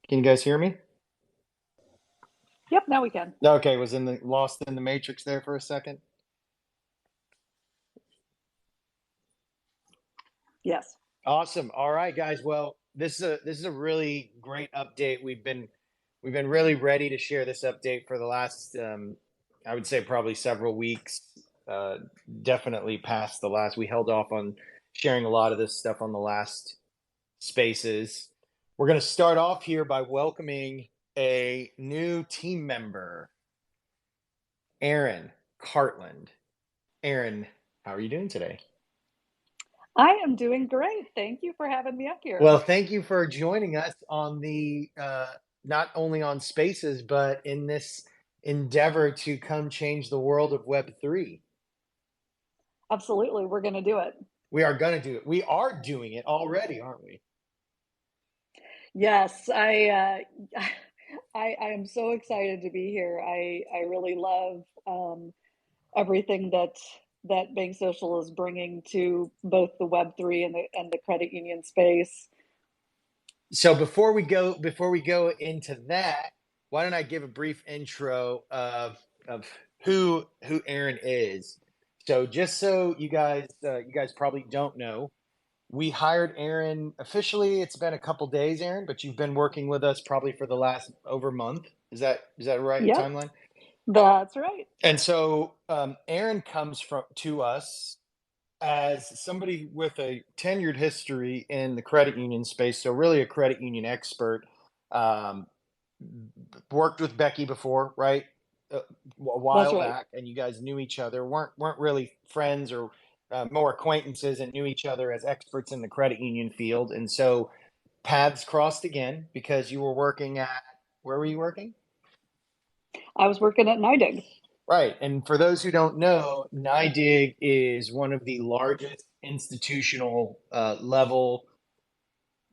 Can you guys hear me? Yep, now we can. Okay, was in the lost in the matrix there for a second. Yes, Awesome. All right, guys. Well, this is a really great update. We've been really ready to share this update for the last I would say probably several weeks. Uh, Definitely past the last. We held off on sharing a lot of this stuff on the last spaces. We're going to start off here by welcoming a new team member, Erin Cartland. Erin, how are you doing today? I am doing great. Thank you for having me up here. Well, thank you for joining us on the not only on Spaces, but in this endeavor to come change the world of Web3. Absolutely, we're going to do it. We are going to do it. We are doing it already, aren't we? Yes, I am so excited to be here. I really love everything that Bank Social is bringing to both the Web3 and the credit union space. So before we go into that, why don't I give a brief intro of who Erin is? So just so you guys probably don't know, we hired Erin officially. It's been a couple days, Erin, but you've been working with us probably for the last over month. Is that right Yep, timeline? that's right. And so Erin comes from to us as somebody with a tenured history in the credit union space, so really a credit union expert. Um, Worked with Becky before, right? A That's while right. back, and you guys knew each other. weren't really friends or more acquaintances, and knew each other as experts in the credit union field. And so paths crossed again because you were working at where were you working? I was working at NIDIG. Right. And for those who don't know, NYDIG is one of the largest institutional level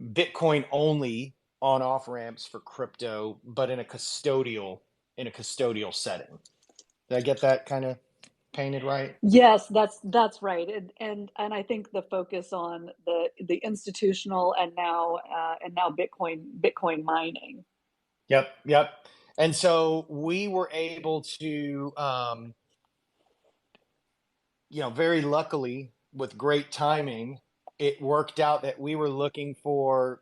Bitcoin only on off ramps for crypto, but in a custodial setting. Did I get that kind of painted right? Yes, that's right, and I think the focus on the institutional and now Bitcoin mining. Yep, yep. And so we were able to, very luckily with great timing, it worked out that we were looking for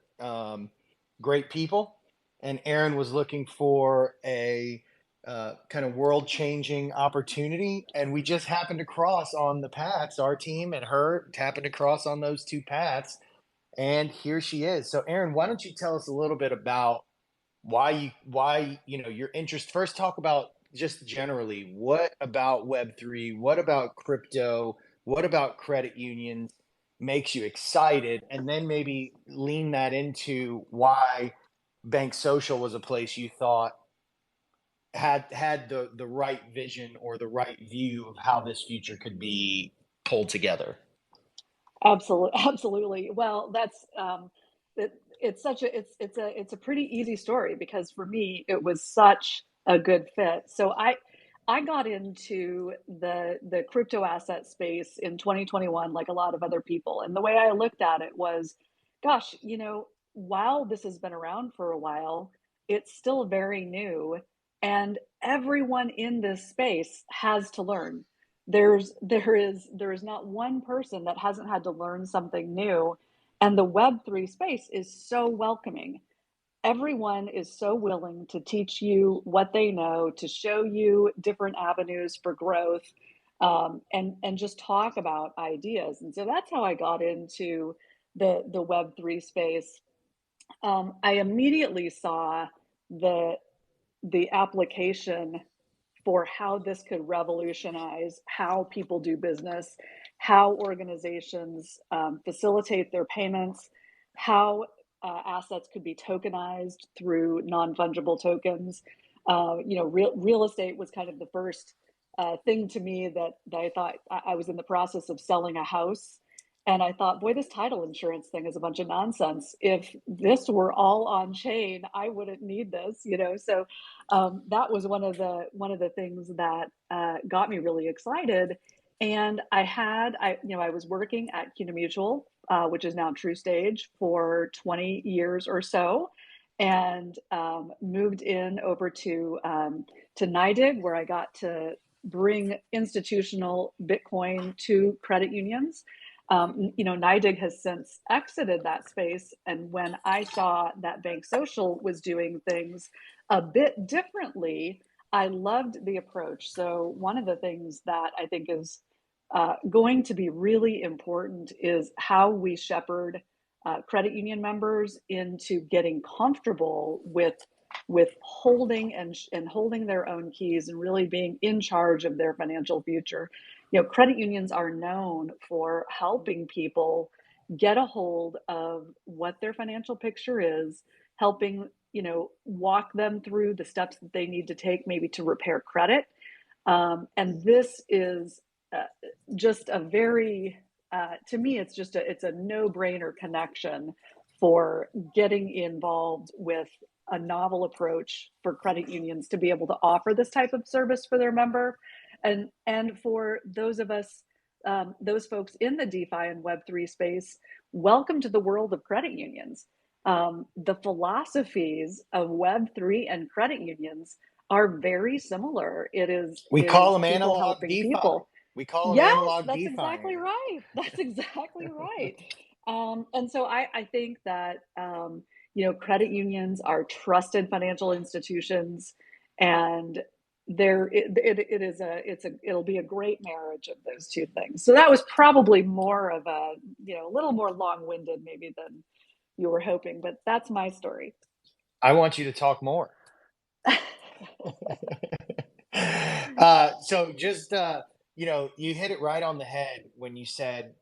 great people, and Erin was looking for a kind of world changing opportunity. And we just happened to cross on the paths. Our team and her happened to cross on those two paths. And here she is. So, Erin, why don't you tell us a little bit about why your interest? First, talk about just generally what about Web3, what about crypto, what about credit unions makes you excited, and then maybe lean that into why Bank Social was a place you thought had the right vision or the right view of how this future could be pulled together. Absolutely, absolutely. Well, it's such a it's a pretty easy story because for me it was such a good fit. So I got into the crypto asset space in 2021 like a lot of other people. And the way I looked at it was, gosh, while this has been around for a while, it's still very new and everyone in this space has to learn. There is not one person that hasn't had to learn something new, and the Web3 space is so welcoming. Everyone is so willing to teach you what they know, to show you different avenues for growth, and just talk about ideas. And so that's how I got into the Web3 space. I immediately saw the the application for how this could revolutionize how people do business, how organizations facilitate their payments, how assets could be tokenized through non-fungible tokens. Real estate was kind of the first thing to me that I thought I was in the process of selling a house. And I thought, boy, this title insurance thing is a bunch of nonsense. If this were all on chain, I wouldn't need this. So that was one of the things that got me really excited. And I was working at CUNA Mutual, which is now True Stage, for 20 years or so. and moved in over to NYDIG, where I got to bring institutional Bitcoin to credit unions. NYDIG has since exited that space, and when I saw that BankSocial was doing things a bit differently, I loved the approach. So one of the things that I think is going to be really important is how we shepherd credit union members into getting comfortable with holding and holding their own keys and really being in charge of their financial future. Credit unions are known for helping people get a hold of what their financial picture is, helping walk them through the steps that they need to take, maybe to repair credit. And this is uh, just a very to me, it's a no-brainer connection for getting involved with a novel approach for credit unions to be able to offer this type of service for their member, and for those of us, those folks in the DeFi and Web3 space. Welcome to the world of credit unions. The philosophies of Web3 and credit unions are very similar. It is We call is them people analog helping DeFi. people. We call them Yes, analog that's DeFi, exactly Aaron. right. That's exactly right. And so I think that credit unions are trusted financial institutions, and it'll be a great marriage of those two things. So that was probably more of a little more long-winded maybe than you were hoping, but that's my story. I want you to talk more. So just you hit it right on the head when you said,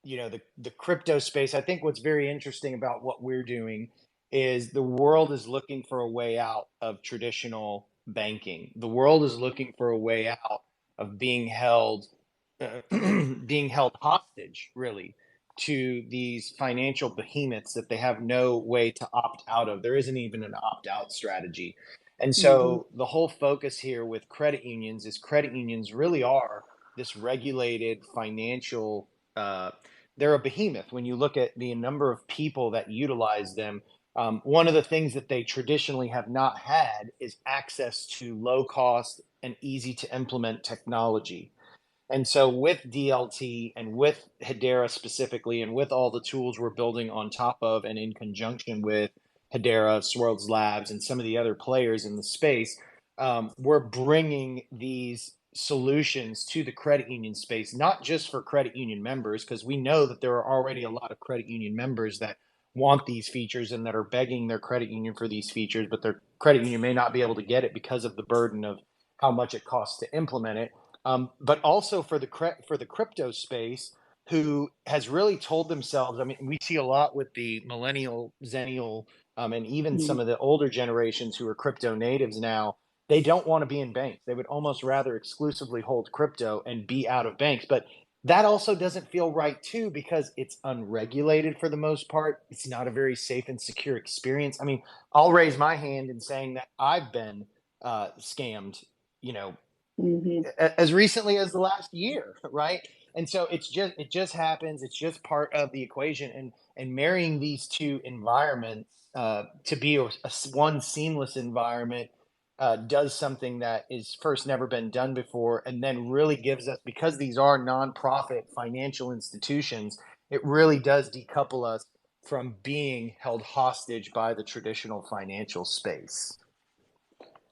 the crypto space. I think what's very interesting about what we're doing is the world is looking for a way out of traditional banking. The world is looking for a way out of being held being held hostage, really, to these financial behemoths that they have no way to opt out of. There isn't even an opt out strategy. And Hmm. so the whole focus here with credit unions is credit unions really are this regulated financial, they're a behemoth when you look at the number of people that utilize them. One of the things that they traditionally have not had is access to low cost and easy to implement technology. And so with DLT and with Hedera specifically, and with all the tools we're building on top of and in conjunction with Hedera, Swirlds Labs, and some of the other players in the space, we're bringing these solutions to the credit union space, not just for credit union members, because we know that there are already a lot of credit union members that want these features and that are begging their credit union for these features, but their credit union may not be able to get it because of the burden of how much it costs to implement it. But also for the crypto space, who has really told themselves. I mean, we see a lot with the millennial, zennial, and even some of the older generations who are crypto natives now. They don't want to be in banks. They would almost rather exclusively hold crypto and be out of banks. But that also doesn't feel right too, because it's unregulated for the most part. It's not a very safe and secure experience. I mean, I'll raise my hand in saying that I've been scammed, you know, Hmm. as recently as the last year, right? And so it just happens. It's just part of the equation, and marrying these two environments to be one seamless environment does something that is first never been done before, and then really gives us, because these are nonprofit financial institutions, it really does decouple us from being held hostage by the traditional financial space.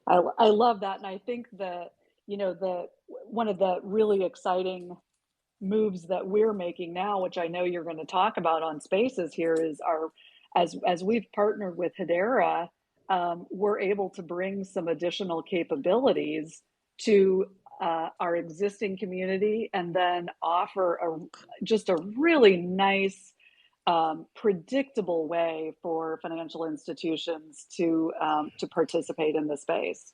I love that, and I think that the one of the really exciting moves that we're making now, which I know you're going to talk about on Spaces here, is our as we've partnered with Hedera, we're able to bring some additional capabilities to our existing community, and then offer just a really nice, predictable way for financial institutions to participate in the space.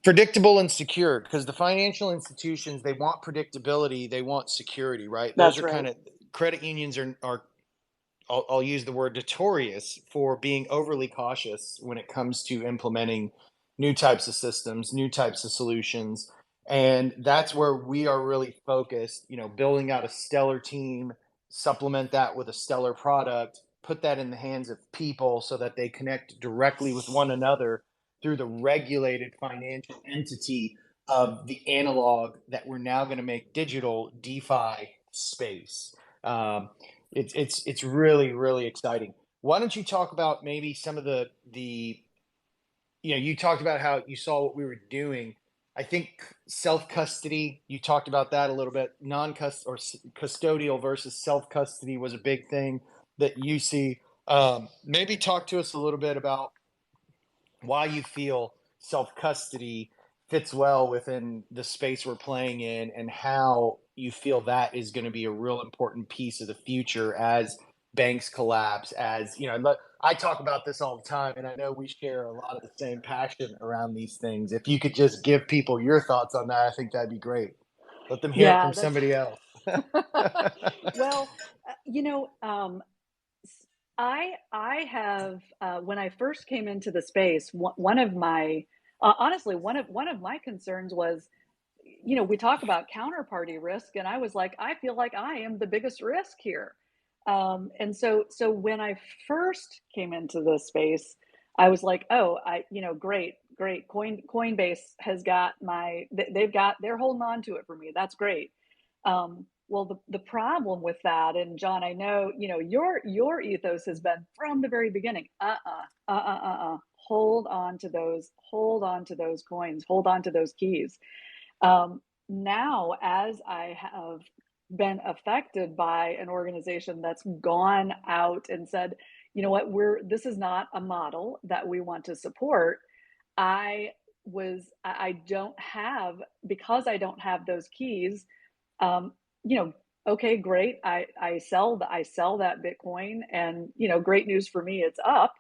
Predictable and secure, because the financial institutions, they want predictability, they want security, right? Those That's are right. kind of, credit unions are I'll use the word notorious for being overly cautious when it comes to implementing new types of systems, new types of solutions. And that's where we are really focused, building out a stellar team, supplement that with a stellar product, put that in the hands of people so that they connect directly with one another through the regulated financial entity of the analog that we're now going to make digital DeFi space. Um, it's really really exciting. Why don't you talk about maybe some of the you talked about how you saw what we were doing. I think self custody. You talked about that a little bit. Non or custodial versus self custody was a big thing that you see. Maybe talk to us a little bit about why you feel self custody fits well within the space we're playing in, and how you feel that is going to be a real important piece of the future as banks collapse. As you know, I talk about this all the time, and I know we share a lot of the same passion around these things. If you could just give people your thoughts on that, I think that'd be great. Let them hear it Yeah, from that's somebody else. well, you know, I have when I first came into the space, one of my honestly one of my concerns was, we talk about counterparty risk, and I was like, I feel like I am the biggest risk here. And so when I first came into this space, I was like, oh, great. Coinbase has got they're holding on to it for me. That's great. Well, the problem with that, and John, I know, your ethos has been from the very beginning. Hold on to those coins, hold on to those keys. Now, as I have been affected by an organization that's gone out and said, you know what, this is not a model that we want to support. I don't have, because I don't have those keys, um, you know, okay, great. I sell that Bitcoin, and great news for me, it's up.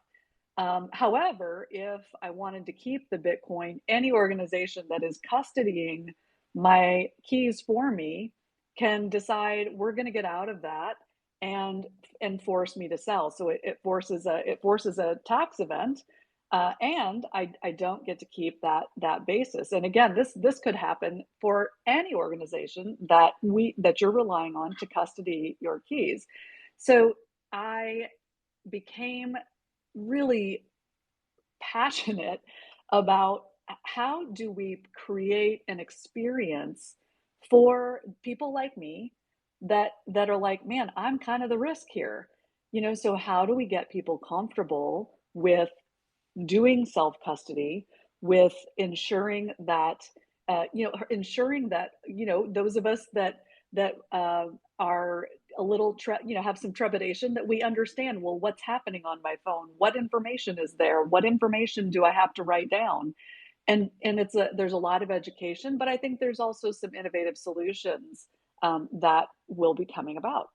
However, if I wanted to keep the Bitcoin, any organization that is custodying my keys for me can decide we're going to get out of that and force me to sell. So it forces a tax event, and I don't get to keep that basis. And again, this could happen for any organization that you're relying on to custody your keys. So I became really passionate about how do we create an experience for people like me that are like, man, I'm kind of the risk here. So how do we get people comfortable with doing self custody, with ensuring that those of us that are a little have some trepidation, that we understand, well, what's happening on my phone, what information is there, what information do I have to write down. And there's a lot of education, but I think there's also some innovative solutions that will be coming about.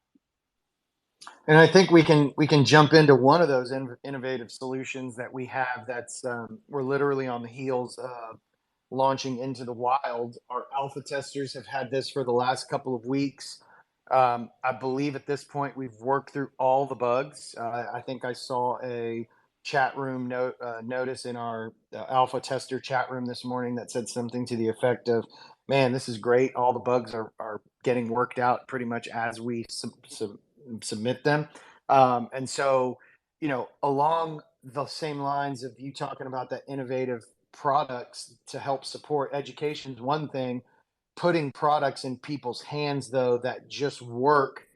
And I think we can jump into one of those innovative solutions that we have. That's we're literally on the heels of launching into the wild. Our alpha testers have had this for the last couple of weeks. I believe at this point we've worked through all the bugs. I think I saw a chat room notice in our alpha tester chat room this morning that said something to the effect of, "Man, this is great. All the bugs are getting worked out pretty much as we submit them." And so, along the same lines of you talking about that innovative products to help support education is one thing. Putting products in people's hands, though, that just work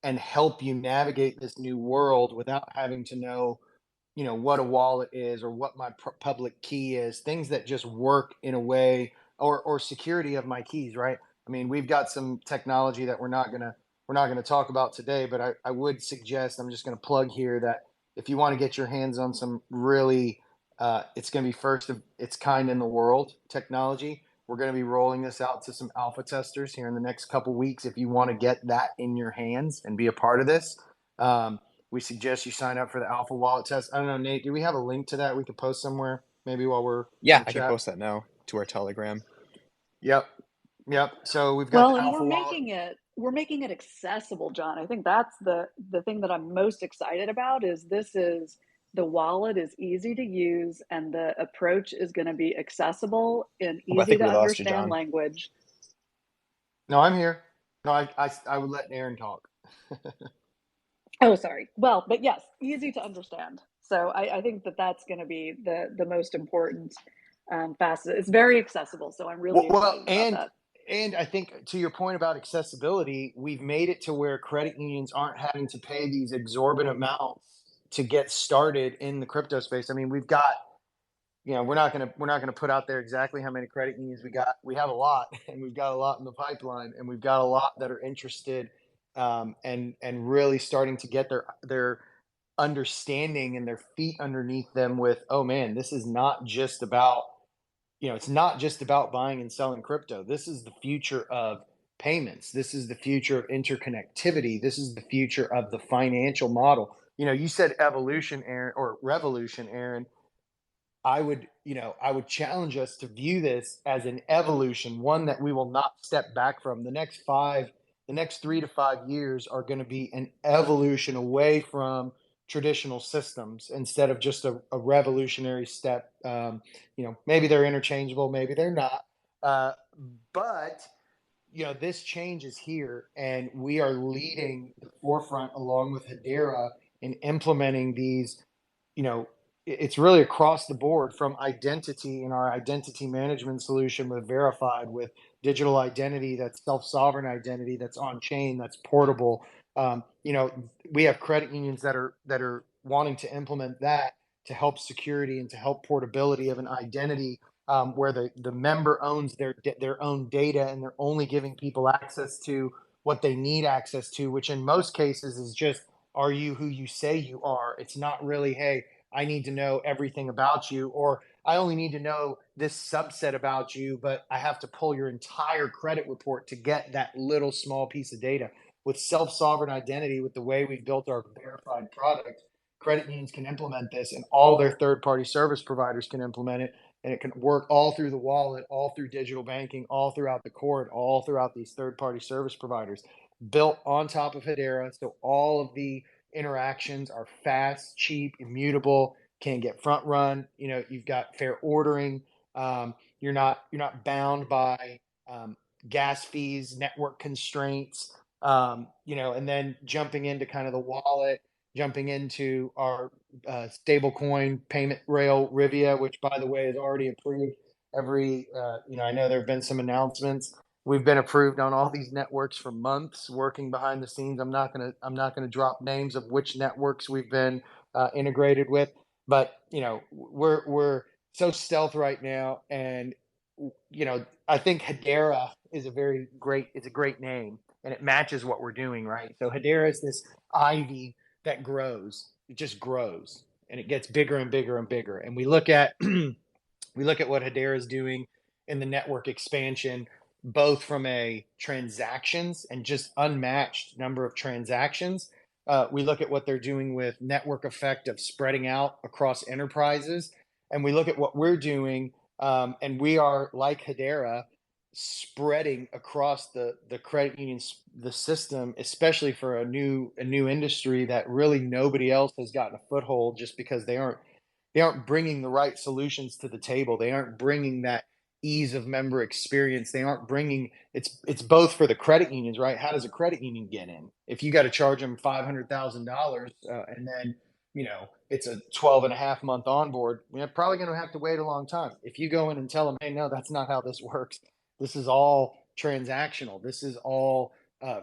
and help you navigate this new world without having to know, what a wallet is or what my public key is, things that just work in a way, or security of my keys, right? I mean, we've got some technology that we're not gonna talk about today, but I would suggest, I'm just gonna plug here, that if you want to get your hands on some really it's going to be first of its kind in the world technology. We're going to be rolling this out to some alpha testers here in the next couple weeks. If you want to get that in your hands and be a part of this, um, we suggest you sign up for the alpha wallet test. I don't know, Nate, do we have a link to that we could post somewhere, maybe while we're in Yeah, the I can chat? post that now to our Telegram. Yep. Yep. So we've got Well, the and alpha wallet. we're making it accessible, John. I think that's the thing that I'm most excited about, is the wallet is easy to use, and the approach is going to be accessible in Oh, I easy think to we lost you, understand John. language. No, I'm here. No, I would let Aaron talk. Oh, sorry. Well, but yes, easy to understand. So I think that that's going to be the most important facet. It's very accessible, so I'm really Well, excited about that. and I think to your point about accessibility, we've made it to where credit unions aren't having to pay these exorbitant amounts to get started in the crypto space. I mean, we've got, we're not gonna put out there exactly how many credit unions we got. We have a lot, and we've got a lot in the pipeline, and we've got a lot that are interested, and really starting to get their understanding and their feet underneath them with, oh man, this is not just about, it's not just about buying and selling crypto. This is the future of payments. This is the future of interconnectivity. This is the future of the financial model. You said evolution, Aaron, or revolution, Aaron. I would challenge us to view this as an evolution, one that we will not step back from. The next 3 to 5 years are going to be an evolution away from traditional systems instead of just a revolutionary step. Maybe they're interchangeable, maybe they're not. But this change is here, and we are leading the forefront along with Hedera in implementing these. You know, it's really across the board, from identity in our identity management solution with Verified, with digital identity, that's self-sovereign identity, that's on chain, that's portable. Um, you know, we have credit unions that are wanting to implement that to help security and to help portability of an identity, where the member owns their own data, and they're only giving people access to what they need access to, which in most cases is just, are you who you say you are? It's not really, hey, I need to know everything about you, or I only need to know this subset about you, but I have to pull your entire credit report to get that little small piece of data. With self sovereign identity, with the way we've built our verified product, credit unions can implement this, and all their third party service providers can implement it. And it can work all through the wallet, all through digital banking, all throughout the court, all throughout these third party service providers, built on top of Hedera. So all of the interactions are fast, cheap, immutable, can get front run. You've got fair ordering. You're not bound by gas fees, network constraints. And then jumping into kind of the wallet, jumping into our stablecoin payment rail Rivia, which by the way is already approved. I know there have been some announcements. We've been approved on all these networks for months, working behind the scenes. I'm not gonna drop names of which networks we've been integrated with, but we're so stealth right now, and I think Hedera is a great name, and it matches what we're doing, right? So Hedera is this ivy that grows. It just grows, and it gets bigger and bigger and bigger. And we look at what Hedera is doing in the network expansion, both from a transactions and just unmatched number of transactions. We look at what they're doing with network effect of spreading out across enterprises, and we look at what we're doing, and we are like Hedera, spreading across the credit unions, the system, especially for a new industry that really nobody else has gotten a foothold, just because they aren't bringing the right solutions to the table. They aren't bringing that ease of member experience. They aren't bringing it's both for the credit unions, right? How does a credit union get in? If you got to charge them $500,000, and then it's a 12 and a half month onboard, you're probably going to have to wait a long time. If you go in and tell them, hey, no, that's not how this works. This is all transactional. This is all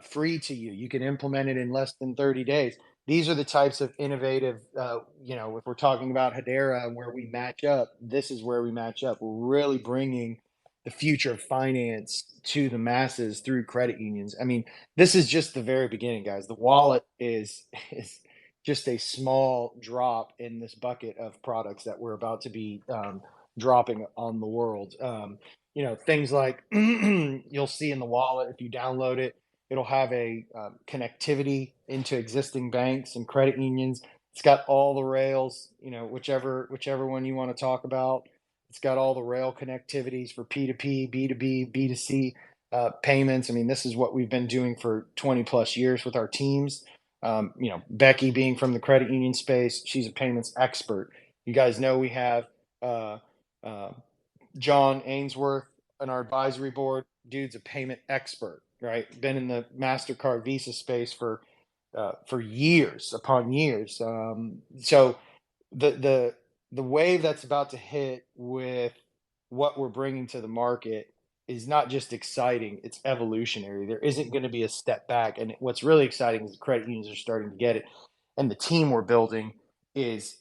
free to you. You can implement it in less than 30 days. These are the types of innovative, if we're talking about Hedera and where we match up, this is where we match up. We're really bringing the future of finance to the masses through credit unions. I mean, this is just the very beginning, guys. The wallet is just a small drop in this bucket of products that we're about to be dropping on the world. Things like you'll see in the wallet, if you download it, it'll have a connectivity into existing banks and credit unions. It's got all the rails, whichever one you want to talk about. It's got all the rail connectivities for P2P, B2B, B2C payments. I mean, this is what we've been doing for 20 plus years with our teams. Becky, being from the credit union space, she's a payments expert. You guys know we have uh, uh, John Ainsworth on our advisory board. Dude's a payment expert, right? Been in the MasterCard Visa space for for years upon years. So the the the wave that's about to hit with what we're bringing to the market is not just exciting, it's evolutionary. There isn't going to be a step back. And what's really exciting is the credit unions are starting to get it. And the team we're building is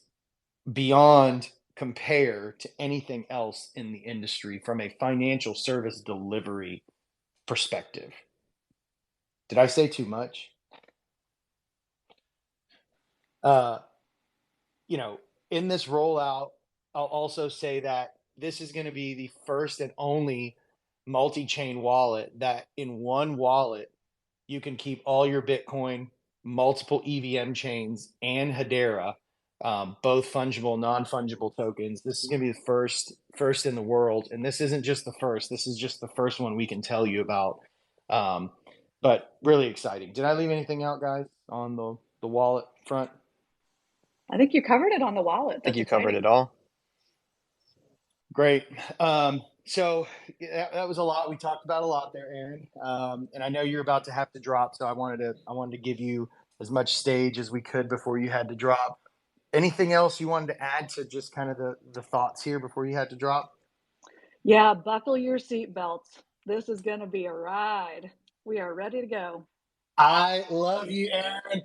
beyond compare to anything else in the industry from a financial service delivery perspective. Did I say too much? Uh, you know, in this rollout, I'll also say that this is going to be the first and only multi-chain wallet that in one wallet you can keep all your Bitcoin, multiple EVM chains, and Hedera, both fungible, non-fungible tokens. This is going to be the first in the world, and this isn't just the first. This is just the first one we can tell you about. Um, but really exciting. Did I leave anything out, guys, on the wallet front? I think you covered it on the wallet. I think That's you covered it exciting. all. Great. So that was a lot. We talked about a lot there, Erin. And I know you're about to have to drop, so I wanted to give you as much stage as we could before you had to drop. Anything else you wanted to add to just kind of the thoughts here before you had to drop? Yeah, buckle your seatbelts. This is going to be a ride. We are ready to go. I love you, Erin.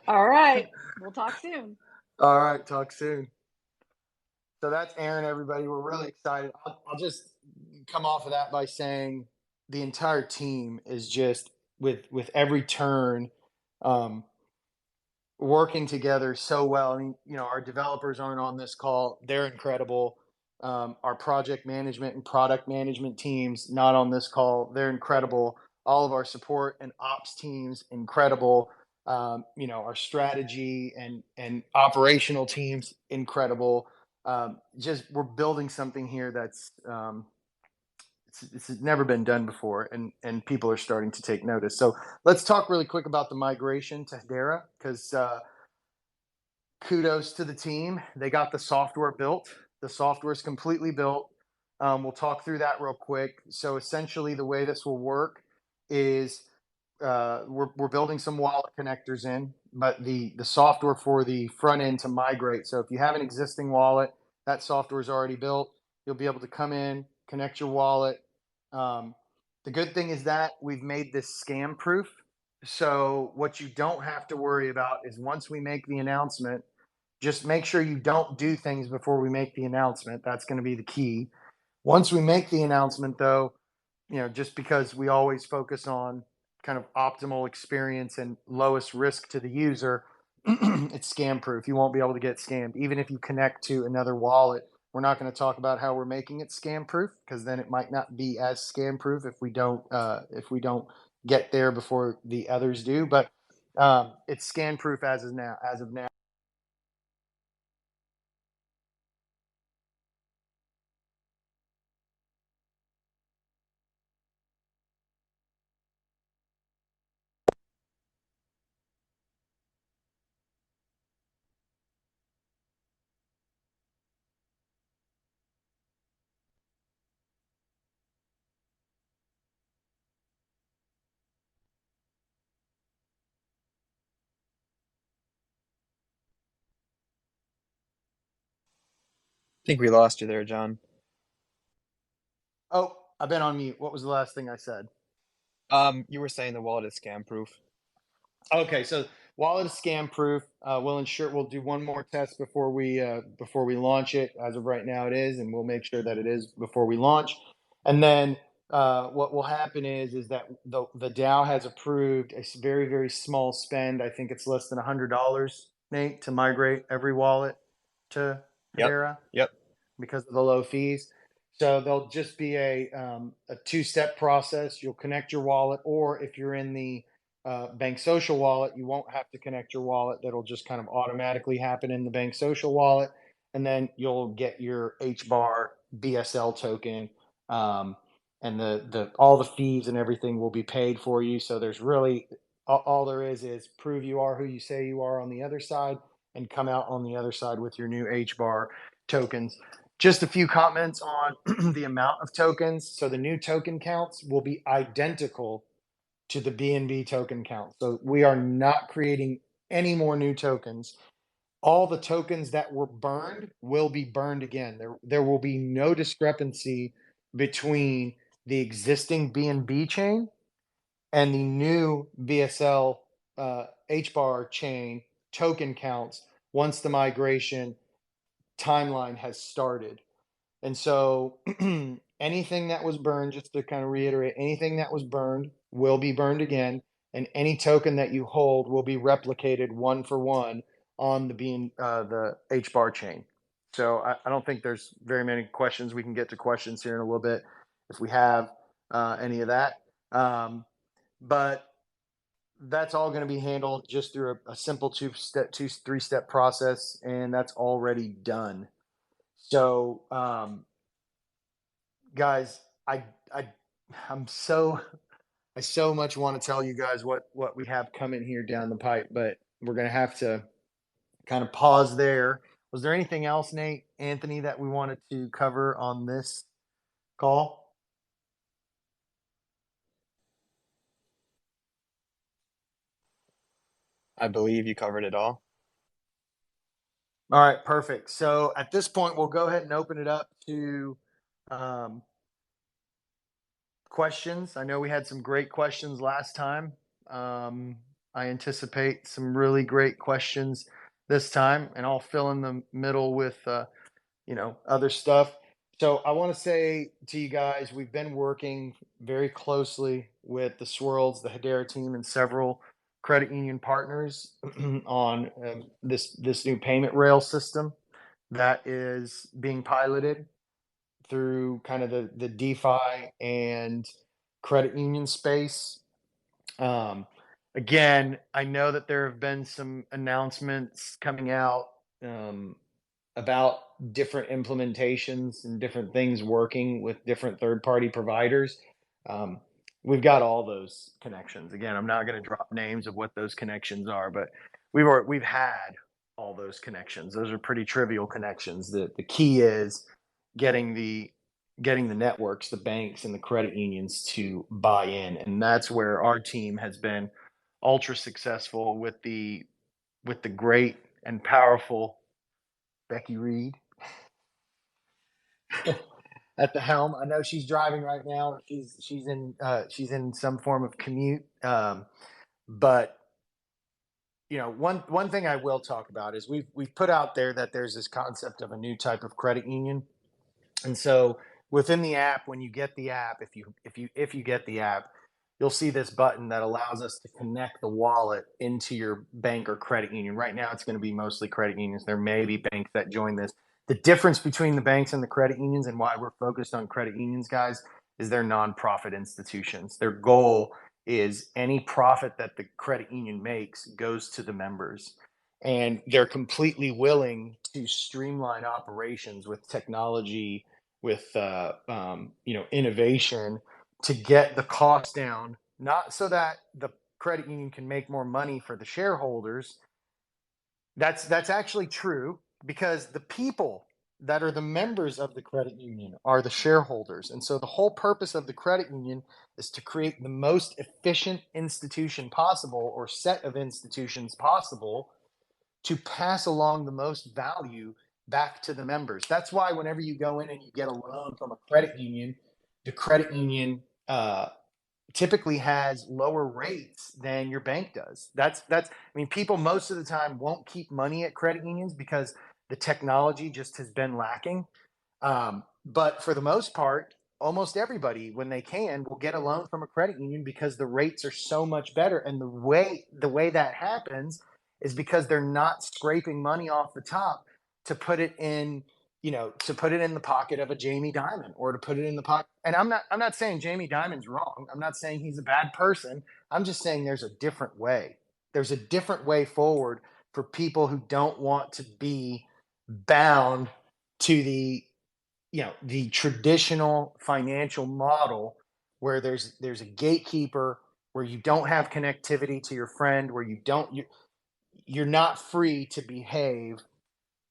All right. We'll talk soon. All right, talk soon. So that's Erin, everybody. We're really excited. I'll just come off of that by saying the entire team is just with every turn. Um, Working together so well. I mean, our developers aren't on this call. They're incredible. Our project management and product management teams not on this call. They're incredible. All of our support and ops teams incredible. Our strategy and operational teams incredible. Just we're building something here that's it's never been done before, and people are starting to take notice. So let's talk really quick about the migration to Hedera because kudos to the team. They got the software built. The software is completely built. We'll talk through that real quick. So essentially, the way this will work is we're building some wallet connectors in, but the software for the front end to migrate. So if you have an existing wallet, that software is already built. You'll be able to come in, connect your wallet. The good thing is that we've made this scam proof. So what you don't have to worry about is once we make the announcement, just make sure you don't do things before we make the announcement. That's going to be the key. Once we make the announcement, though, just because we always focus on kind of optimal experience and lowest risk to the user, it's scam proof. You won't be able to get scammed. Even if you connect to another wallet, we're not going to talk about how we're making it scam proof because then it might not be as scam proof if we don't get there before the others do. But it's scam proof as of now. I think we lost you there, John. Oh, I've been on mute. What was the last thing I said? You were saying the wallet is scam proof. Okay, so wallet is scam proof. We'll do one more test before we launch it. As of right now, it is, and we'll make sure that it is before we launch. And then what will happen is that the DAO has approved a very very small spend. I think it's less than $100, Nate, to migrate every wallet to Yep. Hedera Yep. because of the low fees. So there'll just be a two-step process. You'll connect your wallet, or if you're in the BankSocial wallet, you won't have to connect your wallet. That'll just kind of automatically happen in the BankSocial wallet, and then you'll get your HBAR BSL token, and the all the fees and everything will be paid for you. So there's really all there is prove you are who you say you are on the other side, and come out on the other side with your new HBAR tokens. Just a few comments on the amount of tokens. So the new token counts will be identical to the BNB token count. So we are not creating any more new tokens. All the tokens that were burned will be burned again. There will be no discrepancy between the existing BNB chain and the new BSL HBAR chain token counts once the migration timeline has started. And so anything that was burned, just to kind of reiterate, anything that was burned will be burned again, and any token that you hold will be replicated one for one on the HBAR chain. So I don't think there's very many questions. We can get to questions here in a little bit if we have any of that. But that's all going to be handled just through a simple three-step process, and that's already done. So, guys, I I'm so I so much want to tell you guys what we have coming here down the pipe, but we're gonna have to kind of pause there. Was there anything else, Nate, Anthony, that we wanted to cover on this call? I believe you covered it all. All right, perfect. So at this point, we'll go ahead and open it up to um, questions. I know we had some great questions last time. I anticipate some really great questions this time, and I'll fill in the middle with other stuff. So I want to say to you guys, we've been working very closely with the Swirls, the Hedera team, and several credit union partners on this new payment rail system that is being piloted through kind of the DeFi and credit union space. Um, Again, I know that there have been some announcements coming out um, about different implementations and different things working with different third-party providers. Um, we've got all those connections. Again, I'm not going to drop names of what those connections are, but we've had all those connections. Those are pretty trivial connections. The key is getting the getting the networks, the banks, and the credit unions to buy in, and that's where our team has been ultra successful with the great and powerful Becky Reed at the helm. I know she's driving right now. She's in some form of commute. But one thing I will talk about is we've put out there that there's this concept of a new type of credit union. And so within the app, when you get the app, if you get the app, you'll see this button that allows us to connect the wallet into your bank or credit union. Right now, it's going to be mostly credit unions. There may be banks that join this. The difference between the banks and the credit unions, and why we're focused on credit unions, guys, is they're nonprofit institutions. Their goal is any profit that the credit union makes goes to the members, and they're completely willing to streamline operations with technology, with innovation, to get the cost down, not so that the credit union can make more money for the shareholders. That's actually true, because the people that are the members of the credit union are the shareholders. And so the whole purpose of the credit union is to create the most efficient institution possible, or set of institutions possible, to pass along the most value back to the members. That's why whenever you go in and you get a loan from a credit union, the credit union typically has lower rates than your bank does. I mean, people most of the time won't keep money at credit unions because the technology just has been lacking. But for the most part, almost everybody, when they can, will get a loan from a credit union because the rates are so much better. And the way that happens is because they're not scraping money off the top to put it in, to put it in the pocket of a Jamie Dimon, or to put it in the pocket. And I'm not saying Jamie Dimon's wrong. I'm not saying he's a bad person. I'm just saying there's a different way. There's a different way forward for people who don't want to be bound to the traditional financial model, where there's a gatekeeper, where you don't have connectivity to your friend, where you're not free to behave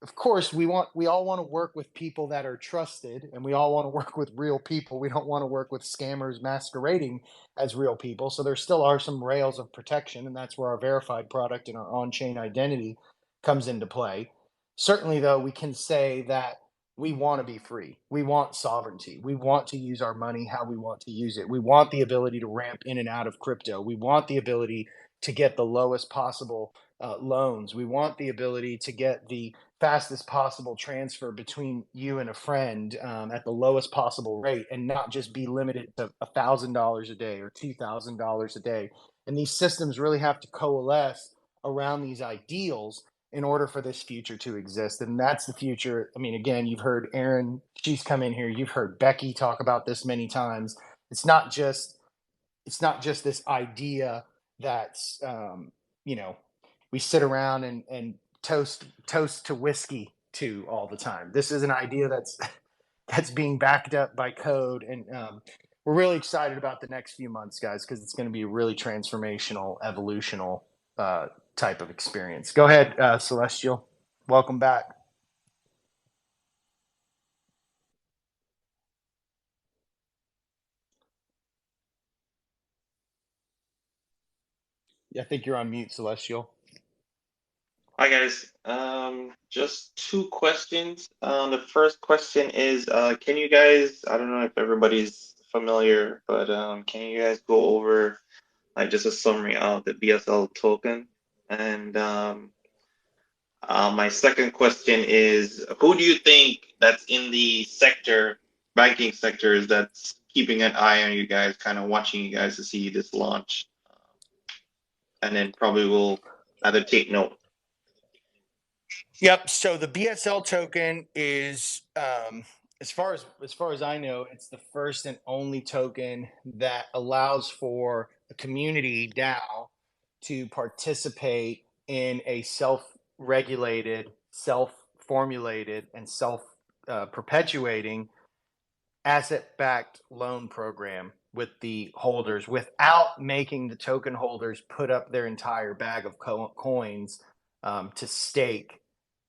of course, we all want to work with people that are trusted, and we all want to work with real people. We don't want to work with scammers masquerading as real people. So there still are some rails of protection, and that's where our verified product and our on-chain identity comes into play. Certainly, though, we can say that we want to be free. We want sovereignty. We want to use our money how we want to use it. We want the ability to ramp in and out of crypto. We want the ability to get the lowest possible loans. We want the ability to get the fastest possible transfer between you and a friend at the lowest possible rate, and not just be limited to $1,000 a day or $2,000 a day. And these systems really have to coalesce around these ideals in order for this future to exist. And that's the future. I mean, again, you've heard Erin, she's come in here. You've heard Becky talk about this many times. It's not just this idea that's you know, we sit around and toast to whiskey to all the time. This is an idea that's that's being backed up by code, and we're really excited about the next few months, guys, because it's going to be a really transformational, evolutional uh, type of experience. Go ahead, Celestial. Welcome back. Yeah, I think you're on mute, Celestial. Hi guys. Just two questions. The first question is, can you guys, I don't know if everybody's familiar, but can you guys go over like just a summary of the BSL token? And my second question is, who do you think that's in the sector, banking sector, that's keeping an eye on you guys, kind of watching you guys to see this launch, and then probably will either take note. Yep. So the BSL token is, as far as I know, it's the first and only token that allows for a community DAO to participate in a self-regulated, self-formulated, and self-perpetuating asset-backed loan program with the holders without making the token holders put up their entire bag of coins to stake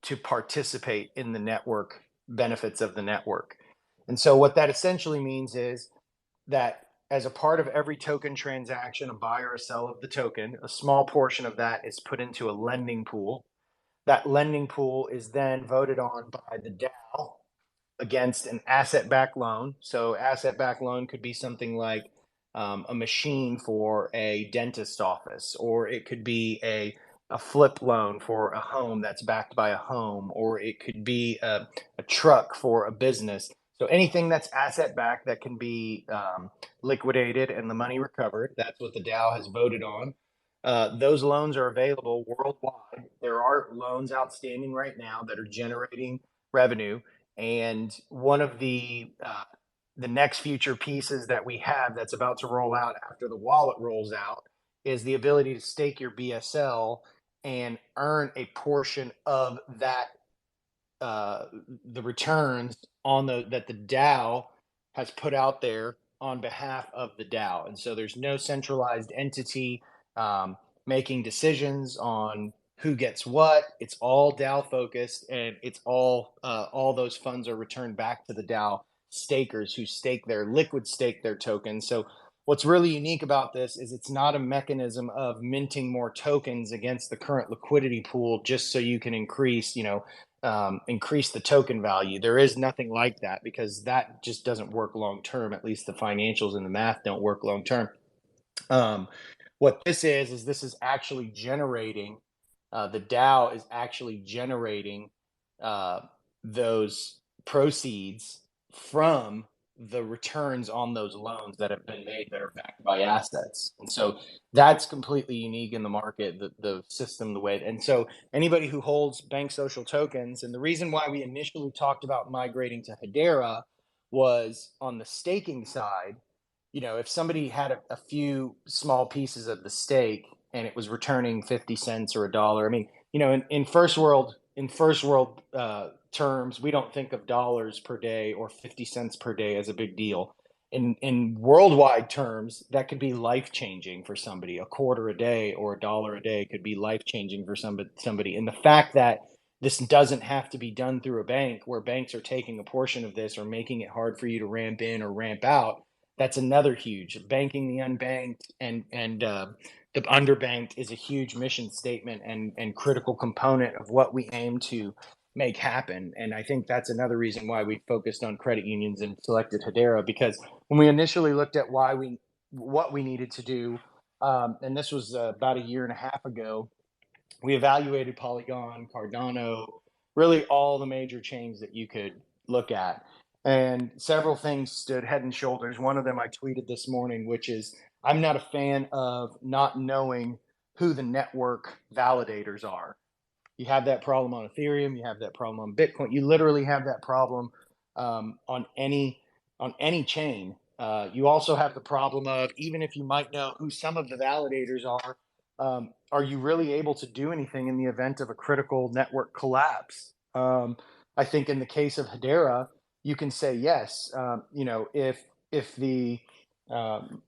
to participate in the network benefits of the network. And so what that essentially means is that as a part of every token transaction, a buy or a sell of the token, a small portion of that is put into a lending pool. That lending pool is then voted on by the DAO against an asset-backed loan. So asset-backed loan could be something like a machine for a dentist office, or it could be a flip loan for a home that's backed by a home, or it could be a truck for a business. So anything that's asset-backed that can be liquidated and the money recovered, that's what the DAO has voted on. Those loans are available worldwide. There are loans outstanding right now that are generating revenue, and one of the next future pieces that we have that's about to roll out after the wallet rolls out is the ability to stake your BSL and earn a portion of that the returns on the that the DAO has put out there on behalf of the DAO. And so there's no centralized entity making decisions on who gets what. It's all DAO focused, and it's all those funds are returned back to the DAO stakers who stake their liquid stake their tokens. So what's really unique about this is it's not a mechanism of minting more tokens against the current liquidity pool just so you can increase, increase the token value. There is nothing like that, because that just doesn't work long term. At least the financials and the math don't work long term. What this is actually generating, the DAO is actually generating those proceeds from the returns on those loans that have been made that are backed by assets. And so that's completely unique in the market, the system, the way. And so anybody who holds BankSocial tokens, and the reason why we initially talked about migrating to Hedera was on the staking side. If somebody had a few small pieces of the stake and it was returning 50 cents or a dollar, I mean, in first world terms, we don't think of dollars per day or 50 cents per day as a big deal. In worldwide terms, that could be life changing for somebody. A quarter a day or a dollar a day could be life changing for somebody. And the fact that this doesn't have to be done through a bank where banks are taking a portion of this or making it hard for you to ramp in or ramp out. That's another huge banking the unbanked and the underbanked is a huge mission statement and critical component of what we aim to make happen. And I think that's another reason why we focused on credit unions and selected Hedera, because when we initially looked at what we needed to do, and this was about a year and a half ago, we evaluated Polygon, Cardano, really all the major chains that you could look at. And several things stood head and shoulders. One of them I tweeted this morning, which is I'm not a fan of not knowing who the network validators are. You have that problem on Ethereum. You have that problem on Bitcoin. You literally have that problem on any chain. You also have the problem of, even if you might know who some of the validators are you really able to do anything in the event of a critical network collapse? I think in the case of Hedera, you can say yes. If the um,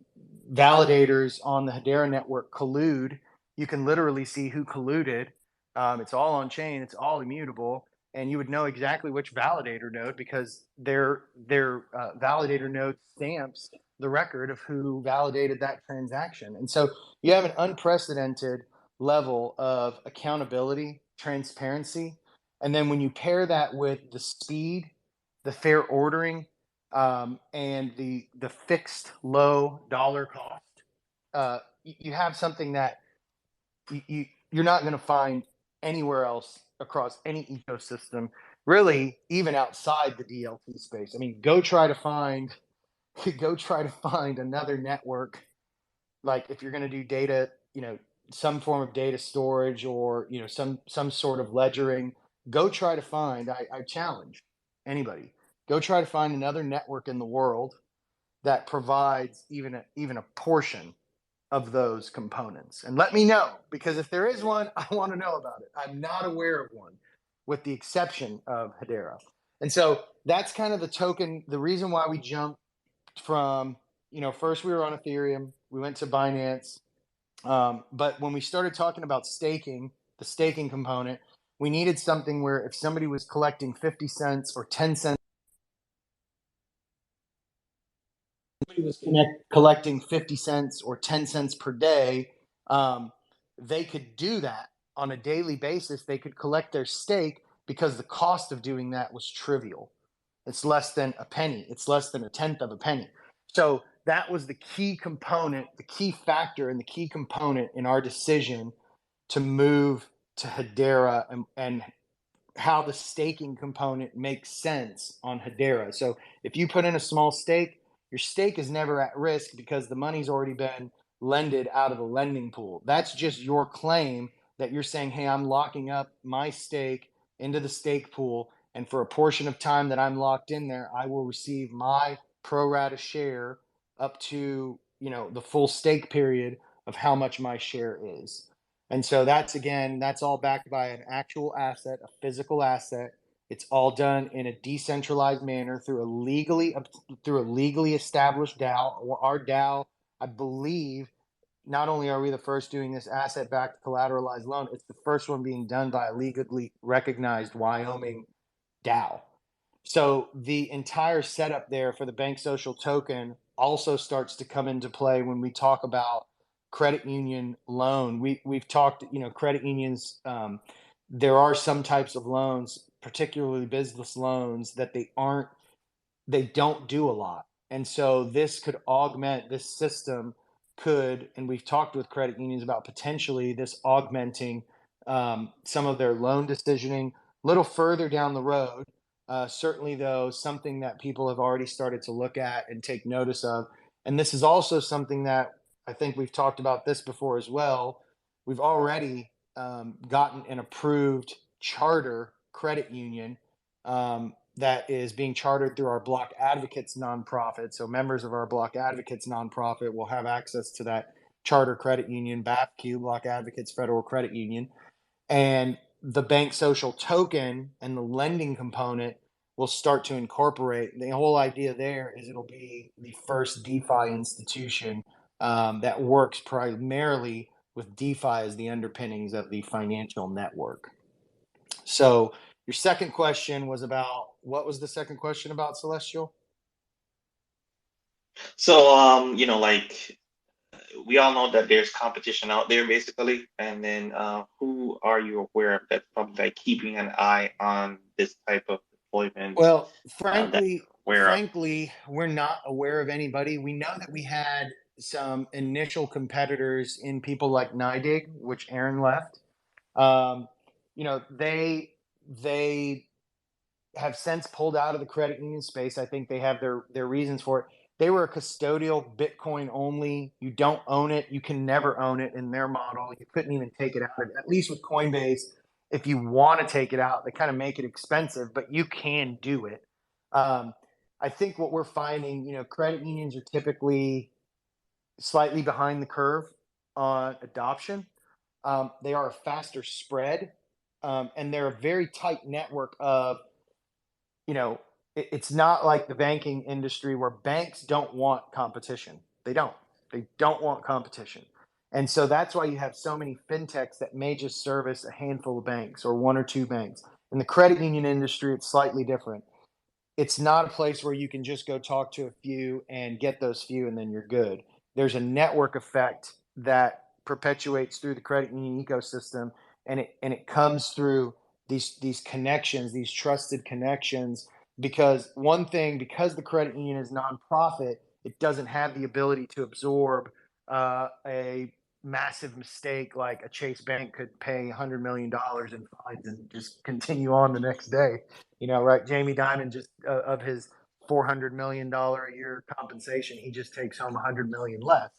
validators on the Hedera network collude, you can literally see who colluded. It's all on chain. It's all immutable, and you would know exactly which validator node because their validator node stamps the record of who validated that transaction. And so you have an unprecedented level of accountability, transparency, and then when you pair that with the speed, the fair ordering, and the fixed low dollar cost, you have something that you're not going to find anywhere else across any ecosystem, really, even outside the DLT space. I mean, go try to find another network, like if you're going to do data, some form of data storage or some sort of ledgering. Go try to find. I challenge anybody. Go try to find another network in the world that provides even a portion of those components, and let me know, because if there is one, I want to know about it. I'm not aware of one, with the exception of Hedera. And so that's kind of the reason why we jumped from, first we were on Ethereum, we went to Binance, but when we started talking about the staking component, we needed something where if somebody was collecting 50 cents or 10 cents, collecting 50 cents or 10 cents per day, they could do that on a daily basis. They could collect their stake because the cost of doing that was trivial. It's less than a penny. It's less than a tenth of a penny. So that was the key component, the key factor, and the key component in our decision to move to Hedera, and how the staking component makes sense on Hedera. So if you put in a small stake, your stake is never at risk because the money's already been lended out of the lending pool. That's just your claim that you're saying, hey, I'm locking up my stake into the stake pool, and for a portion of time that I'm locked in there, I will receive my pro rata share up to the full stake period of how much my share is. And so that's all backed by an actual asset, a physical asset. It's all done in a decentralized manner through a legally established DAO. Our DAO, I believe, not only are we the first doing this asset-backed collateralized loan, it's the first one being done by a legally recognized Wyoming DAO. So the entire setup there for the BankSocial token also starts to come into play when we talk about credit union loan. We've talked, credit unions. There are some types of loans, particularly business loans, that they don't do a lot, and so this could augment this system. And we've talked with credit unions about potentially this augmenting some of their loan decisioning a little further down the road. Certainly, though, something that people have already started to look at and take notice of. And this is also something that I think we've talked about this before as well. We've already gotten an approved charter credit union that is being chartered through our Block Advocates nonprofit. So members of our Block Advocates nonprofit will have access to that charter credit union, BAPQ, Block Advocates Federal Credit Union. And the BankSocial token and the lending component will start to incorporate. The whole idea there is it'll be the first DeFi institution that works primarily with DeFi as the underpinnings of the financial network. So your second question was about, what was the second question about, Celestial? So, like we all know that there's competition out there, basically, and then who are you aware of that's probably like keeping an eye on this type of deployment Well, that frankly, you're aware of? frankly, we're not aware of anybody. We know that we had some initial competitors in people like NIDIG, which Aaron left. Um, they have since pulled out of the credit union space. I think they have their reasons for it. They were a custodial Bitcoin only. You don't own it. You can never own it in their model. You couldn't even take it out. At least with Coinbase, if you want to take it out, they kind of make it expensive, but you can do it. Um, I think what we're finding, credit unions are typically slightly behind the curve on adoption. They are a faster spread, and they're a very tight network of, you know, it's not like the banking industry where banks don't want competition. They don't. They don't want competition. And so that's why you have so many fintechs that may just service a handful of banks or one or two banks. In the credit union industry, it's slightly different. It's not a place where you can just go talk to a few and get those few and then you're good. There's a network effect that perpetuates through the credit union ecosystem, and it comes through these connections, these trusted connections. Because one thing, because the credit union is nonprofit, it doesn't have the ability to absorb a massive mistake like a Chase Bank could pay $100 million in fines and just continue on the next day. Right? Jamie Dimon just of his $400 million a year compensation, he just takes home 100 million less,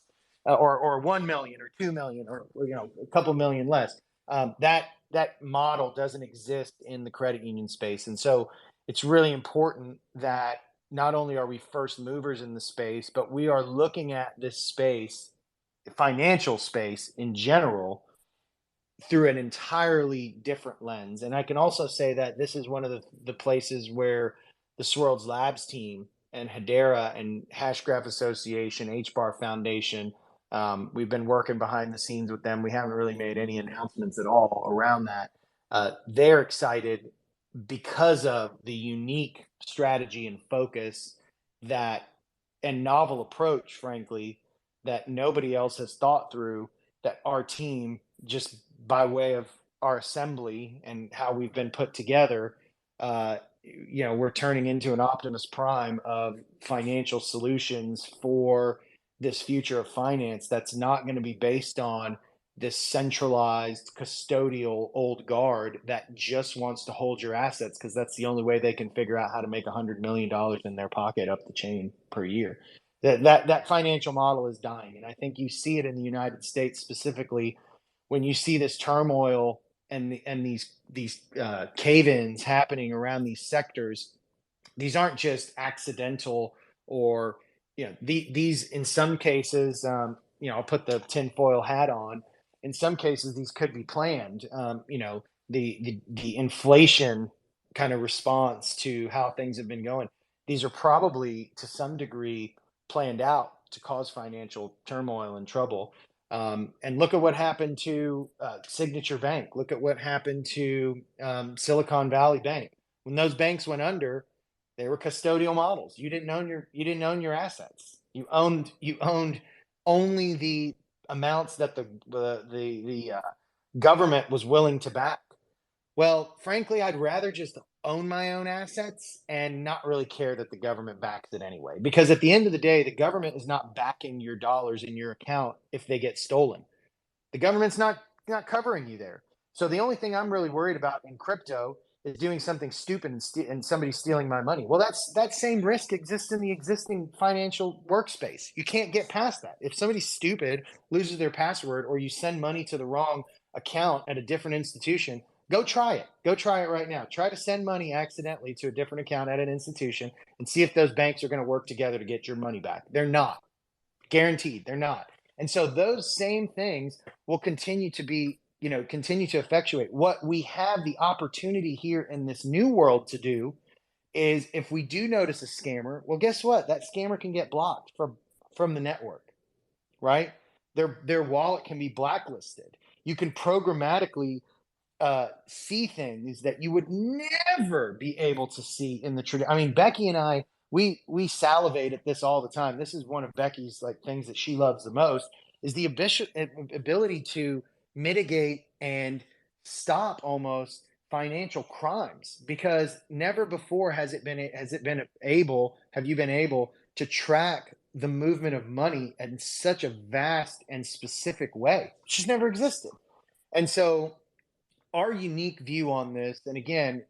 or 1 million, or 2 million, or a couple million less. That model doesn't exist in the credit union space, and so it's really important that not only are we first movers in the space, but we are looking at this space, financial space in general, through an entirely different lens. And I can also say that this is one of the places where the Swirlds Labs team and Hedera and Hashgraph Association, HBAR Foundation, we've been working behind the scenes with them. We haven't really made any announcements at all around that. They're excited because of the unique strategy and focus that, and novel approach, frankly, that nobody else has thought through, that our team, just by way of our assembly and how we've been put together, we're turning into an Optimus Prime of financial solutions for this future of finance that's not going to be based on this centralized custodial old guard that just wants to hold your assets because that's the only way they can figure out how to make $100 million in their pocket up the chain per year. That financial model is dying, and I think you see it in the United States specifically when you see this turmoil and these cave-ins happening around these sectors. These aren't just accidental, or these in some cases, I'll put the tinfoil hat on. In some cases, these could be planned. The inflation kind of response to how things have been going. These are probably to some degree planned out to cause financial turmoil and trouble. And look at what happened to Signature Bank. Look at what happened to Silicon Valley Bank. When those banks went under, they were custodial models. You didn't own your assets. You owned only the amounts that the government was willing to back. Well, frankly, I'd rather just own my own assets and not really care that the government backs it anyway. Because at the end of the day, the government is not backing your dollars in your account if they get stolen. The government's not covering you there. So the only thing I'm really worried about in crypto is doing something stupid and somebody stealing my money. Well, that same risk exists in the existing financial workspace. You can't get past that. If somebody stupid loses their password, or you send money to the wrong account at a different institution, go try it. Go try it right now. Try to send money accidentally to a different account at an institution and see if those banks are going to work together to get your money back. They're not. Guaranteed, they're not. And so those same things will continue to effectuate. What we have the opportunity here in this new world to do is, if we do notice a scammer, well, guess what? That scammer can get blocked from the network, right? Their wallet can be blacklisted. You can programmatically see things that you would never be able to see in the tradition. I mean, Becky and I, we salivate at this all the time. This is one of Becky's like things that she loves the most is the ability to mitigate and stop almost financial crimes, because never before has it been able have you been able to track the movement of money in such a vast and specific way. It's just never existed. And so our unique view on this, and again,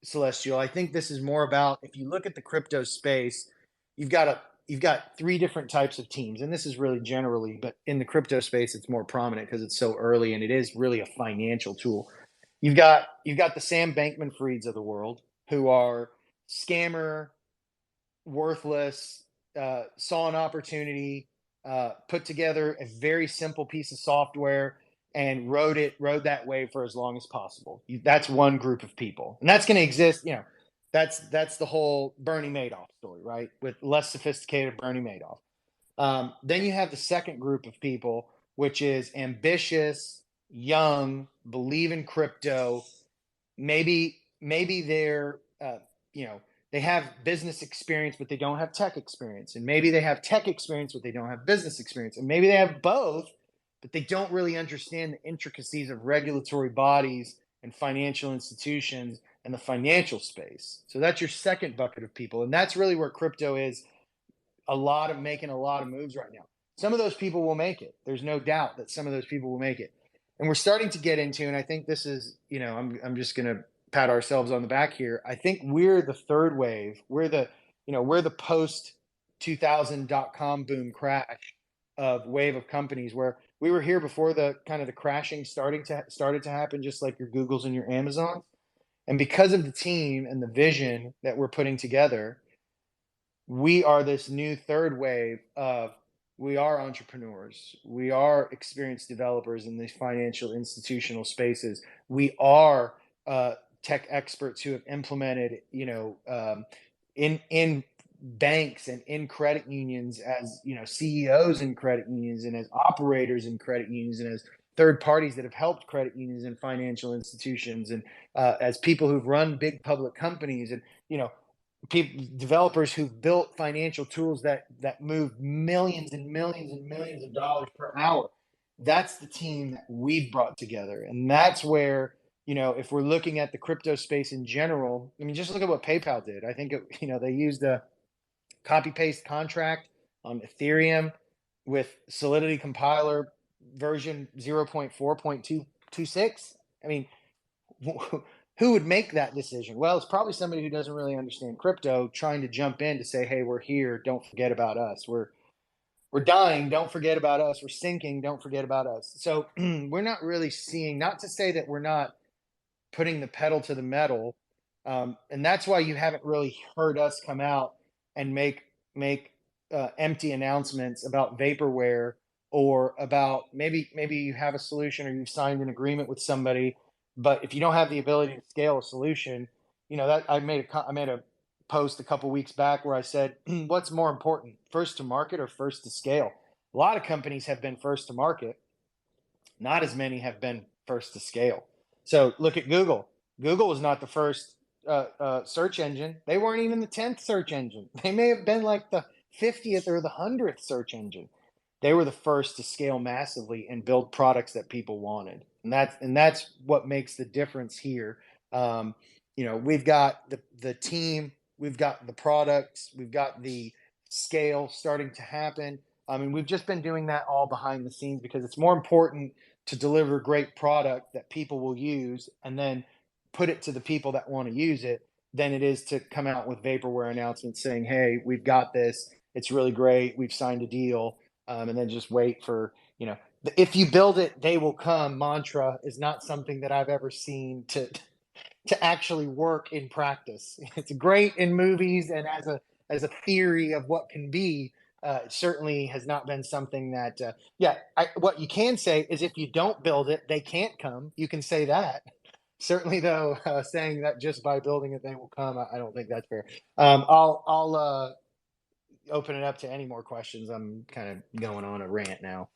Celestial, I think this is more about, if you look at the crypto space, you've got three different types of teams, and this is really generally, but in the crypto space, it's more prominent because it's so early and it is really a financial tool. You've got the Sam Bankman-Frieds of the world, who are scammer, worthless, saw an opportunity, put together a very simple piece of software and rode that wave for as long as possible. That's one group of people, and that's going to exist. That's the whole Bernie Madoff story, right? With less sophisticated Bernie Madoff. Then you have the second group of people, which is ambitious, young, believe in crypto. Maybe they're they have business experience but they don't have tech experience, and maybe they have tech experience but they don't have business experience, and maybe they have both but they don't really understand the intricacies of regulatory bodies and financial institutions and the financial space. So that's your second bucket of people, and that's really where crypto is making a lot of moves right now. Some of those people will make it. There's no doubt that some of those people will make it. And we're starting to get into, and I think this is, I'm just going to pat ourselves on the back here. I think we're the third wave. We're the post 2000.com boom crash of wave of companies, where we were here before the kind of the crashing started to happen, just like your Googles and your Amazons. And because of the team and the vision that we're putting together, we are this new third wave of, we are entrepreneurs, we are experienced developers in these financial institutional spaces, we are tech experts who have implemented in banks and in credit unions, as CEOs in credit unions and as operators in credit unions and as third parties that have helped credit unions and financial institutions, and as people who've run big public companies, and developers who've built financial tools that move millions and millions and millions of dollars per hour. That's the team that we've brought together, and that's where, if we're looking at the crypto space in general, I mean, just look at what PayPal did. I think they used a copy paste contract on Ethereum with Solidity compiler version 0.4.226. I mean, who would make that decision? Well, it's probably somebody who doesn't really understand crypto trying to jump in to say, hey, we're here, don't forget about us. We're dying, don't forget about us. We're sinking, don't forget about us. So we're not really seeing, not to say that we're not putting the pedal to the metal. And that's why you haven't really heard us come out and make empty announcements about vaporware, or about maybe you have a solution or you've signed an agreement with somebody, but if you don't have the ability to scale a solution, that I made a post a couple weeks back where I said, what's more important, first to market or first to scale? A lot of companies have been first to market, not as many have been first to scale. So look at Google. Google was not the first search engine. They weren't even the 10th search engine. They may have been like the 50th or the 100th search engine. They were the first to scale massively and build products that people wanted. And that's what makes the difference here. We've got the team, we've got the products, we've got the scale starting to happen. I mean, we've just been doing that all behind the scenes because it's more important to deliver great product that people will use and then put it to the people that want to use it than it is to come out with vaporware announcements saying, hey, we've got this, it's really great, we've signed a deal, and then just wait for, if you build it, they will come mantra is not something that I've ever seen to actually work in practice. It's great in movies and as a theory of what can be. It certainly has not been something that, what you can say is if you don't build it, they can't come. You can say that. Certainly, though, saying that just by building it, they will come, I don't think that's fair. I'll open it up to any more questions. I'm kind of going on a rant now.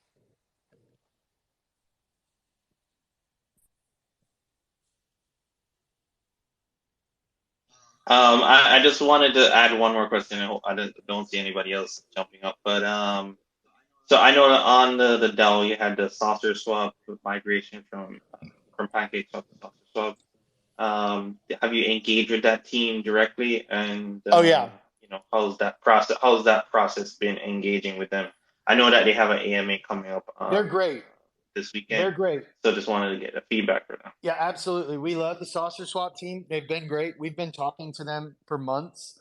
I just wanted to add one more question. I don't see anybody else jumping up, but so I know that on the Dell you had the saucer swap migration from Pancake Swap to saucer swap. Have you engaged with that team directly, and Oh yeah, how's that process been engaging with them? I know that they have an AMA coming up they're great. this weekend, They're great. so just wanted to get a feedback for them. Yeah, absolutely. We love the Saucer Swap team. They've been great. We've been talking to them for months.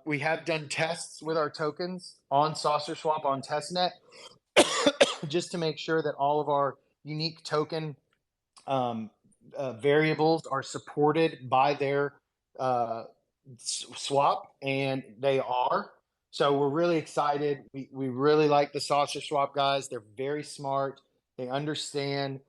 We have done tests with our tokens on Saucer Swap on testnet just to make sure that all of our unique token um, variables are supported by their uh, swap, and they are. So we're really excited. We really like the Saucer Swap guys. They're very smart. They understand.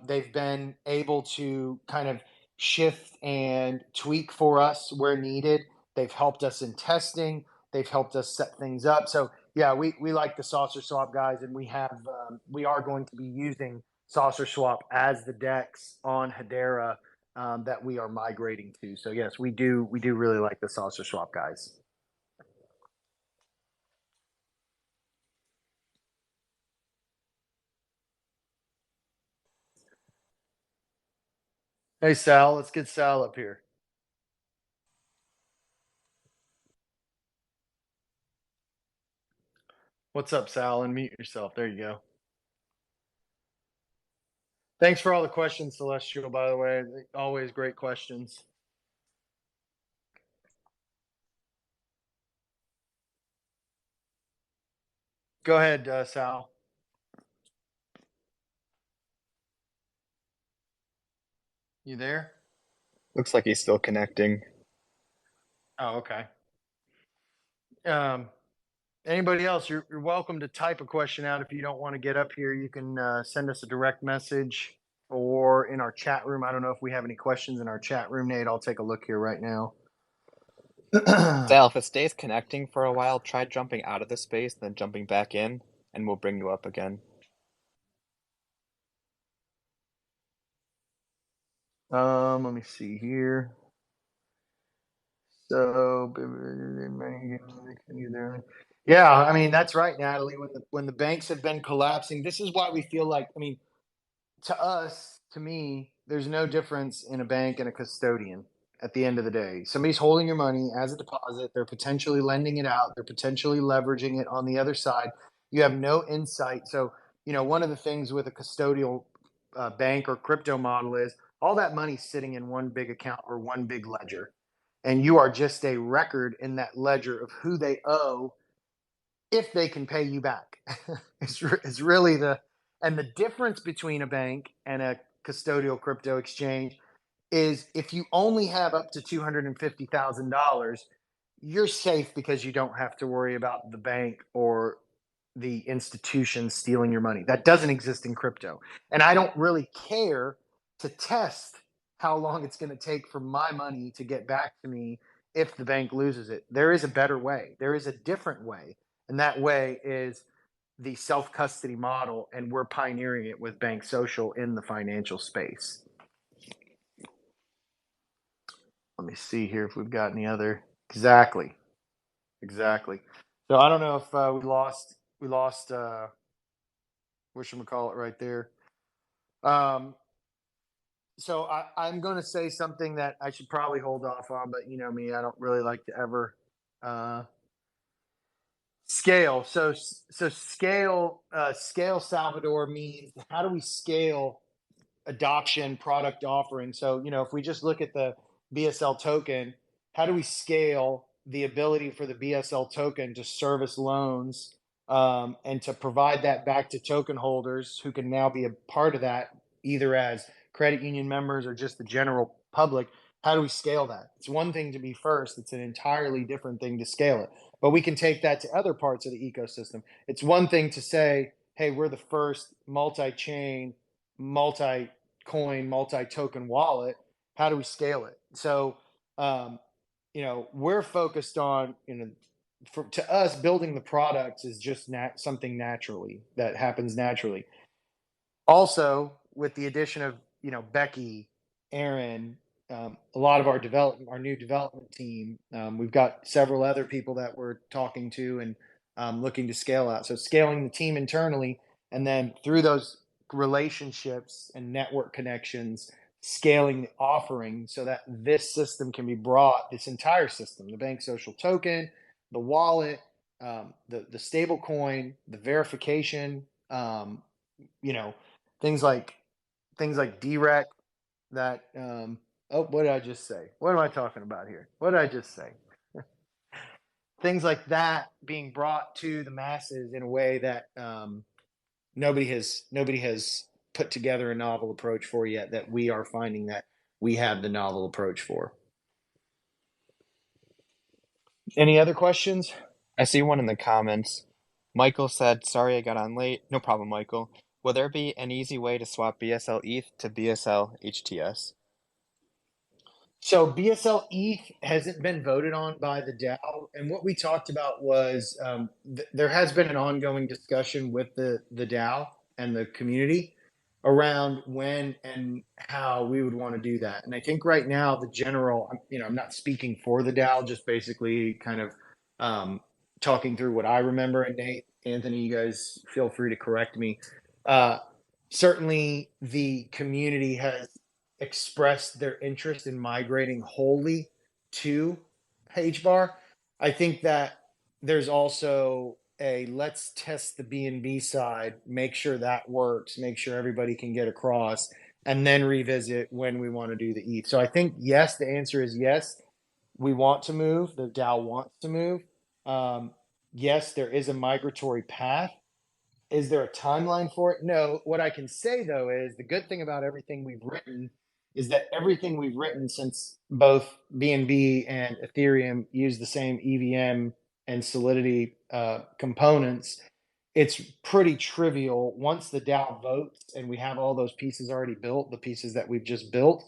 They've been able to kind of shift and tweak for us where needed. They've helped us in testing. They've helped us set things up. So yeah, we like the Saucer Swap guys, and we are going to be using Saucer Swap as the DEX on Hedera that we are migrating to. So yes, we do really like the Saucer Swap guys. Hey Sal, let's get Sal up here. What's up, Sal? Unmute yourself. There you go. Thanks for all the questions, Celestial, by the way. Always great questions. Go ahead, Sal. You there? Looks like he's still connecting. Oh, okay. Anybody else, you're welcome to type a question out. If you don't want to get up here, you can send us a direct message or in our chat room. I don't know if we have any questions in our chat room, Nate. I'll take a look here right now. Sal, if it stays connecting for a while, try jumping out of the space, then jumping back in, and we'll bring you up again. Let me see here. So, yeah, I mean that's right, Natalie. When the banks have been collapsing, this is why we feel like. I mean, to us, to me, there's no difference in a bank and a custodian at the end of the day. Somebody's holding your money as a deposit, they're potentially lending it out, they're potentially leveraging it on the other side. You have no insight. So, one of the things with a custodial bank or crypto model is all that money's sitting in one big account or one big ledger. And you are just a record in that ledger of who they owe if they can pay you back. it's really and the difference between a bank and a custodial crypto exchange is if you only have up to $250,000, you're safe because you don't have to worry about the bank or the institution stealing your money. That doesn't exist in crypto. And I don't really care to test how long it's going to take for my money to get back to me if the bank loses it. There is a better way. There is a different way. And that way is the self custody model. And we're pioneering it with BankSocial in the financial space. Let me see here if we've got any other. Exactly. So I don't know if we lost whatchamacallit right there. So I'm going to say something that I should probably hold off on, but you know me, I don't really like to ever scale. So scale Salvador means how do we scale adoption product offering? So if we just look at the BSL token, how do we scale the ability for the BSL token to service loans and to provide that back to token holders who can now be a part of that, either as credit union members or just the general public? How do we scale that? It's one thing to be first, it's an entirely different thing to scale it. But we can take that to other parts of the ecosystem. It's one thing to say, hey, we're the first multi-chain, multi-coin, multi-token wallet. How do we scale it? So, we're focused on, to us, building the products is just something naturally that happens naturally. Also, with the addition of, Becky, Erin, a lot of our new development team. We've got several other people that we're talking to and looking to scale out. So scaling the team internally, and then through those relationships and network connections, scaling the offering so that this system can be brought, this entire system, the BankSocial token, the wallet, the stable coin, the verification, you know, things like DREC that oh, what did I just say? What am I talking about here? What did I just say? Things like that being brought to the masses in a way that nobody has put together a novel approach for yet, that we are finding that we have the novel approach for. Any other questions? I see one in the comments. Michael said, "Sorry I got on late." No problem, Michael. Will there be an easy way to swap BSL ETH to BSL HTS? So BSL ETH hasn't been voted on by the DAO, and what we talked about was there has been an ongoing discussion with the DAO and the community around when and how we would want to do that. And I think right now the general, I'm not speaking for the DAO, just basically kind of talking through what I remember. And Nate, Anthony, you guys feel free to correct me. Uh, Certainly, the community has expressed their interest in migrating wholly to HBAR. I think that there's also a let's test the BNB side, make sure that works, make sure everybody can get across, and then revisit when we want to do the ETH. So I think yes, the answer is yes. We want to move. The DAO wants to move. Yes, there is a migratory path. Is there a timeline for it? No. What I can say though is the good thing about everything we've written is that everything we've written since both BNB and Ethereum use the same EVM and Solidity components. It's pretty trivial once the DAO votes and we have all those pieces already built, the pieces that we've just built.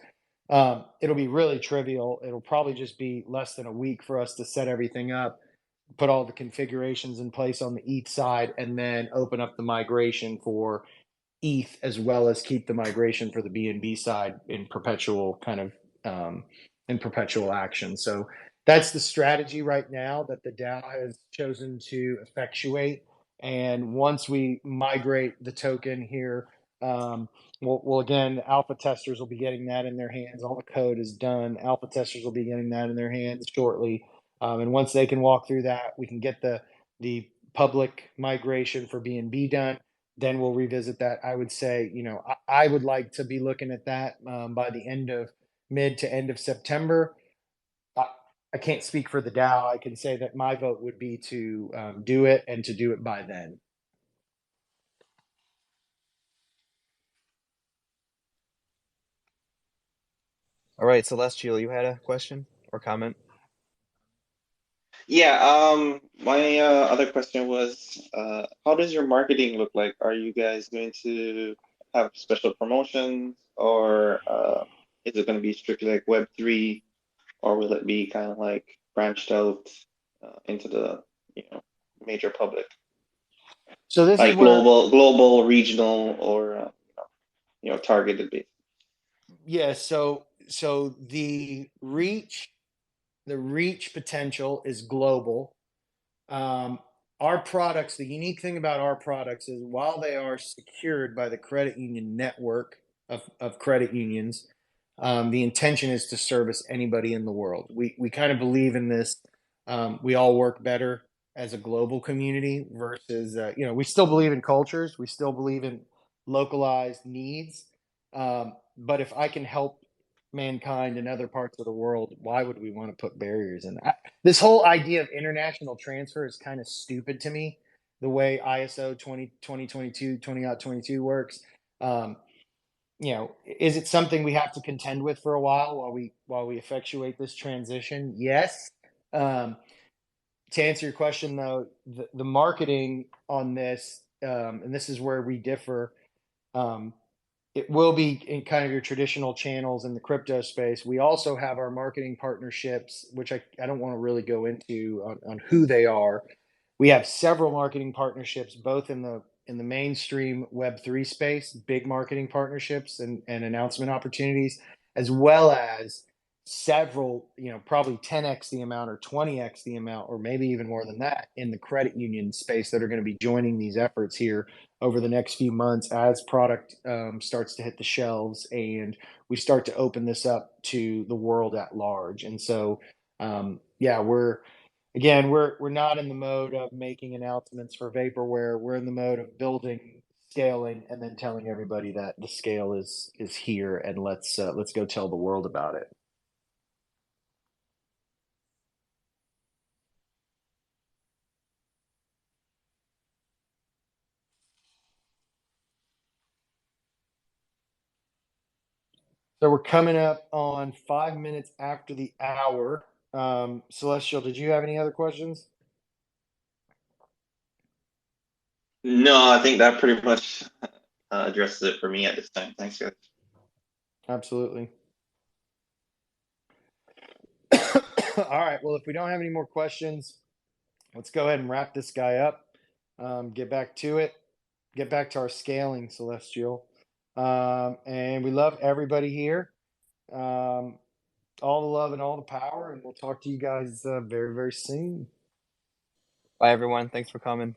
It'll be really trivial. It'll probably just be less than a week for us to set everything up, put all the configurations in place on the ETH side, and then open up the migration for ETH, as well as keep the migration for the BNB side in perpetual in perpetual action. So that's the strategy right now that the DAO has chosen to effectuate. And once we migrate the token here, we'll again, alpha testers will be getting that in their hands. All the code is done. Alpha testers will be getting that in their hands shortly. And once they can walk through that, we can get the public migration for BNB done. Then we'll revisit that. I would say, I would like to be looking at that by the mid to end of September. I can't speak for the DAO. I can say that my vote would be to do it, and to do it by then. All right, Celestial, you had a question or comment? Yeah, my other question was, how does your marketing look like? Are you guys going to have special promotions, or is it going to be strictly like Web3, or will it be kind of like branched out into the, major public, So this is like where, global, regional, or targeted base? yeah. So the reach potential is global. Um, our products, the unique thing about our products is while they are secured by the credit union network of credit unions, the intention is to service anybody in the world. We kind of believe in this. We all work better as a global community versus, we still believe in cultures. We still believe in localized needs. But if I can help mankind in other parts of the world, why would we want to put barriers in? This whole idea of international transfer is kind of stupid to me. The way ISO 2022 works. Is it something we have to contend with for a while we effectuate this transition? Yes. To answer your question, though, the marketing on this, and this is where we differ. It will be in kind of your traditional channels in the crypto space. We also have our marketing partnerships, which I don't want to really go into on who they are. We have several marketing partnerships, both in the mainstream Web3 space, big marketing partnerships and announcement opportunities, as well as several, probably 10x the amount or 20x the amount, or maybe even more than that, in the credit union space that are going to be joining these efforts here over the next few months as product starts to hit the shelves and we start to open this up to the world at large. And so, yeah, we're not in the mode of making announcements for vaporware. We're in the mode of building, scaling, and then telling everybody that the scale is here, and let's go tell the world about it. So we're coming up on 5 minutes after the hour. Celestial, did you have any other questions? No, I think that pretty much addresses it for me at this time. Thanks, guys. Absolutely. All right. Well, if we don't have any more questions, let's go ahead and wrap this guy up. Get back to it. Get back to our scaling, Celestial. And we love everybody here. All the love and all the power. And we'll talk to you guys very, very soon. Bye, everyone. Thanks for coming.